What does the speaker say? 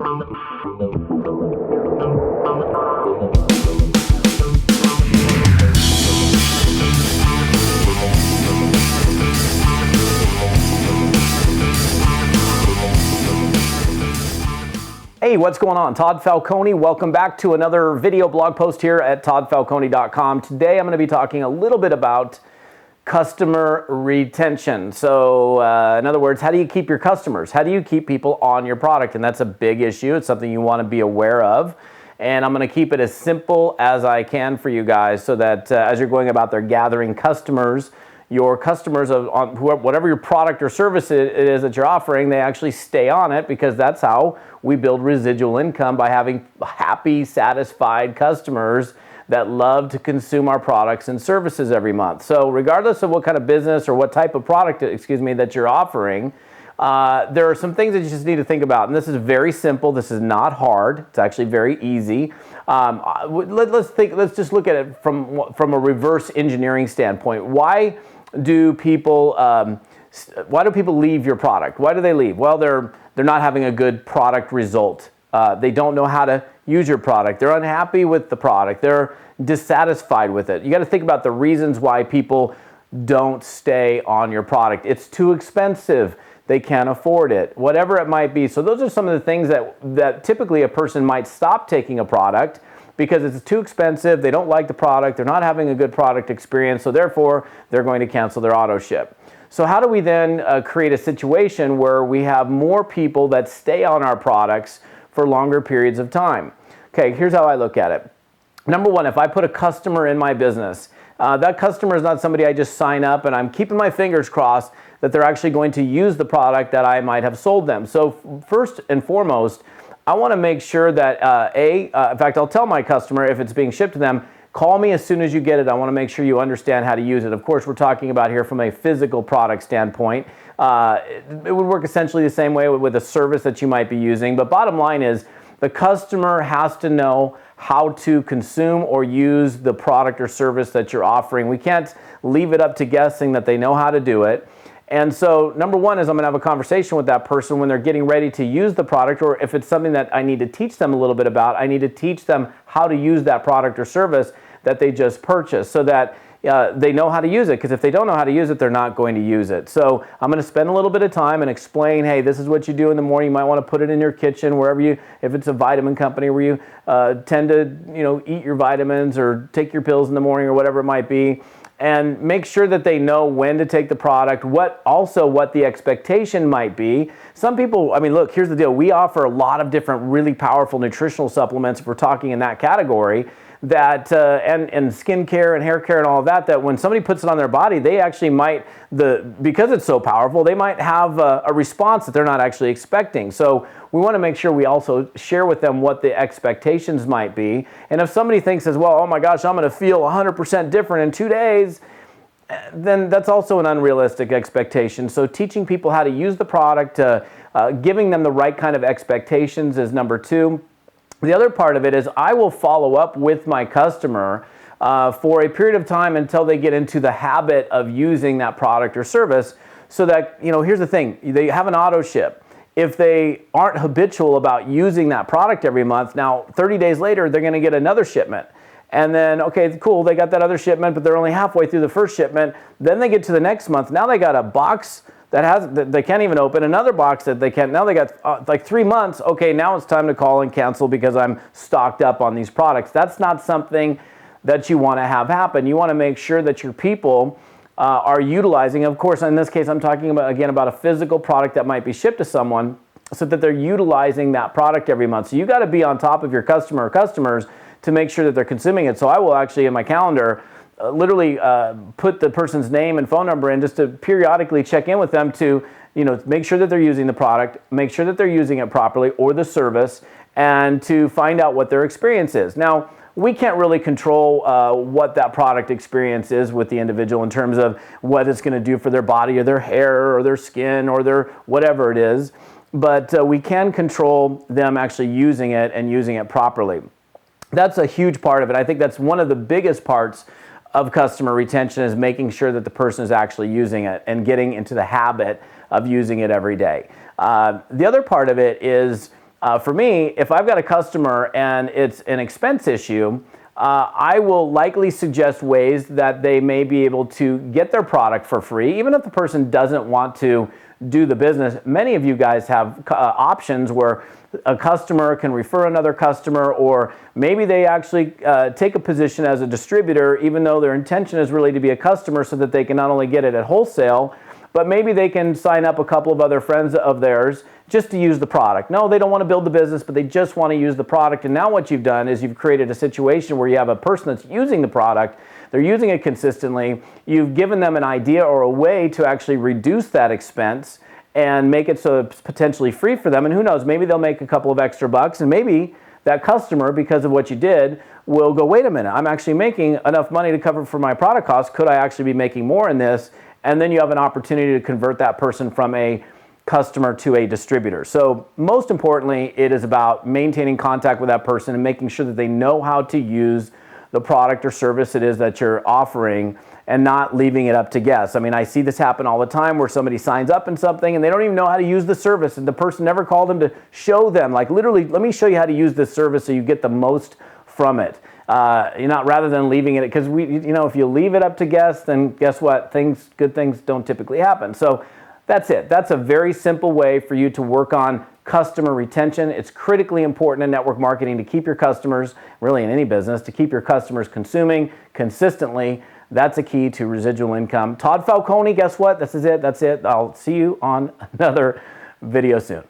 Hey, what's going on? Todd Falcone. Welcome back to another video blog post here at toddfalcone.com. Today I'm going to be talking a little bit about customer retention. So in other words, how do you keep your customers? How do you keep people on your product? And that's a big issue. It's something you want to be aware of. And I'm going to keep it as simple as I can for you guys so that as you're going about there gathering customers, your customers on whatever your product or service it is that you're offering, they actually stay on it, because that's how we build residual income, by having happy, satisfied customers that love to consume our products and services every month. So regardless of what kind of business or what type of product, that you're offering, there are some things that you just need to think about. And this is very simple. This is not hard. It's actually very easy. Let's just look at it from a reverse engineering standpoint. Why do people leave your product? Why do they leave? Well, they're not having a good product result. They don't know how to use your product. They're unhappy with the product. They're dissatisfied with it. You got to think about the reasons why people don't stay on your product. It's too expensive. They can't afford it. Whatever it might be. So those are some of the things that typically a person might stop taking a product, because it's too expensive, they don't like the product, they're not having a good product experience, so therefore they're going to cancel their auto ship. So how do we then create a situation where we have more people that stay on our products for longer periods of time? Okay, here's how I look at it. Number one, if I put a customer in my business, that customer is not somebody I just sign up and I'm keeping my fingers crossed that they're actually going to use the product that I might have sold them. So first and foremost, I want to make sure that, in fact, I'll tell my customer if it's being shipped to them, call me as soon as you get it. I want to make sure you understand how to use it. Of course, we're talking about here from a physical product standpoint. It would work essentially the same way with a service that you might be using. But bottom line is, the customer has to know how to consume or use the product or service that you're offering. We can't leave it up to guessing that they know how to do it. And so number one is I'm going to have a conversation with that person when they're getting ready to use the product, or if it's something that I need to teach them a little bit about, I need to teach them how to use that product or service that they just purchased, so that they know how to use it, because if they don't know how to use it, they're not going to use it. So I'm going to spend a little bit of time and explain, hey, this is what you do in the morning. You might want to put it in your kitchen, wherever if it's a vitamin company where you tend to eat your vitamins or take your pills in the morning or whatever it might be. And make sure that they know when to take the product, what the expectation might be. Some people, look, here's the deal. We offer a lot of different really powerful nutritional supplements, if we're talking in that category, that and skincare and hair care and all of that when somebody puts it on their body, they actually might, because it's so powerful, they might have a response that they're not actually expecting. So we want to make sure we also share with them what the expectations might be. And if somebody thinks as well, oh my gosh, I'm going to feel 100% different in 2 days, then that's also an unrealistic expectation. So teaching people how to use the product, giving them the right kind of expectations is number two. The other part of it is I will follow up with my customer for a period of time until they get into the habit of using that product or service, so that, here's the thing, they have an auto ship. If they aren't habitual about using that product every month, now 30 days later, they're going to get another shipment. And then, okay, cool, they got that other shipment, but they're only halfway through the first shipment. Then they get to the next month. Now they got a box that they can't even open, another box that they can't. Now they got like 3 months. Okay, now it's time to call and cancel because I'm stocked up on these products. That's not something that you want to have happen. You want to make sure that your people are utilizing, of course, in this case, I'm talking about a physical product that might be shipped to someone, so that they're utilizing that product every month. So you got to be on top of your customer or customers to make sure that they're consuming it. So I will actually, in my calendar, literally put the person's name and phone number in, just to periodically check in with them to, make sure that they're using the product, make sure that they're using it properly, or the service, and to find out what their experience is. Now, we can't really control what that product experience is with the individual in terms of what it's going to do for their body or their hair or their skin or their whatever it is, but we can control them actually using it and using it properly. That's a huge part of it. I think that's one of the biggest parts of customer retention, is making sure that the person is actually using it and getting into the habit of using it every day. The other part of it is For me, if I've got a customer and it's an expense issue, I will likely suggest ways that they may be able to get their product for free, even if the person doesn't want to do the business. Many of you guys have options where a customer can refer another customer, or maybe they actually take a position as a distributor, even though their intention is really to be a customer, so that they can not only get it at wholesale, but maybe they can sign up a couple of other friends of theirs just to use the product. No, they don't want to build the business, but they just want to use the product. And now what you've done is you've created a situation where you have a person that's using the product, they're using it consistently, you've given them an idea or a way to actually reduce that expense and make it so it's potentially free for them. And who knows, maybe they'll make a couple of extra bucks, and maybe that customer, because of what you did, will go, wait a minute, I'm actually making enough money to cover for my product costs. Could I actually be making more in this? And then you have an opportunity to convert that person from a customer to a distributor. So most importantly, it is about maintaining contact with that person and making sure that they know how to use the product or service it is that you're offering, and not leaving it up to guess. I mean, I see this happen all the time where somebody signs up in something and they don't even know how to use the service, and the person never called them to show them, like, literally, let me show you how to use this service so you get the most from it. Rather than leaving it, because if you leave it up to guess, then guess what? Good things don't typically happen. So that's it. That's a very simple way for you to work on customer retention. It's critically important in network marketing to keep your customers, really in any business, to keep your customers consuming consistently. That's a key to residual income. Todd Falcone, guess what? This is it. That's it. I'll see you on another video soon.